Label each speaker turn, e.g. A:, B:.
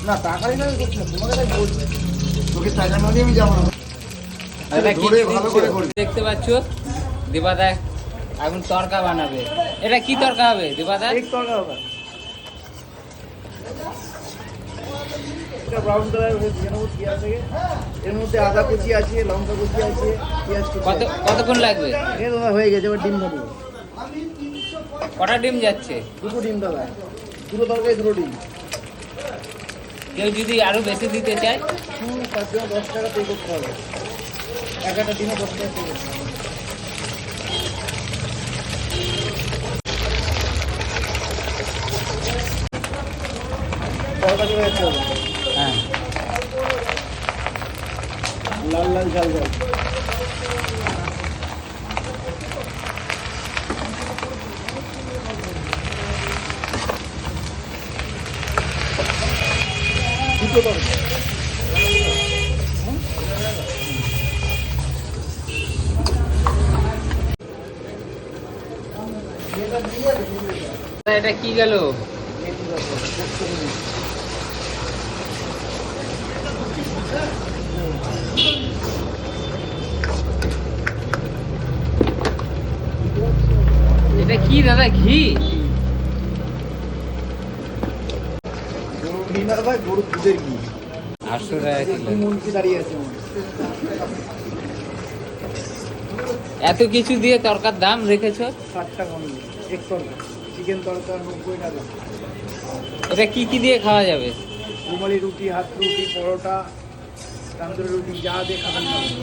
A: না টাকা হিসাবে করছি না, তোমাকে তাই বলছি। তোকে টাকা না দিয়ে আমি যাবো না।
B: এটা কি
A: ধরে
B: কি
A: ভালো
B: দিচ্ছ?
A: করে করি।
B: দেখতে পাচ্ছ দীপাদা এখন তরকা বানাবে। এটা কি তরকা হবে দীপাদা?
A: এক তরকা হবে। এটা ব্রাউন কালার হয়েছে যেন পেঁয়াজ থেকে। এর মধ্যে আদা কুচি আছে, লঙ্কা কুচি আছে, পেঁয়াজ কুচি
B: কত
A: আছে।
B: কতক্ষণ লাগবে?
A: এই দাদা হয়ে গেছে, এবার ডিম দেবো।
B: কটা ডিম যাচ্ছে?
A: দুটো ডিম দাদা, দুটো তরকারি দুটো ডিম।
B: কেউ যদি আরো বেশি দিতে চায়?
A: তার জন্য 10 টাকা পে করতে হবে। একটা ডিমে 10 টাকা পে করতে হবে। তরকা চলে যাচ্ছে দাদা।
B: হ্যাঁ।
A: লাল লাল ঝাল ঝাল। দুটো তরকা।
B: এটা কি গেল? এটা কি দাদা, ঘি?
A: গরুর ঘি না ভাই, গরুর দুধের ঘি।
B: 800 টাকা কিলো।
A: মুরগি দাঁড়িয়ে আছে।
B: এত কিছু দিয়ে তরকার দাম রেখেছো?
A: 60 টাকা নিয়ে এক তরকা। চিকেন তরকা 90 টাকা।
B: এটা কি কি দিয়ে খাওয়া যাবে?
A: রুমালি রুটি, হাত রুটি, পরোটা, তান্দুরি রুটি, যা দিয়ে খাবেন খাবেন।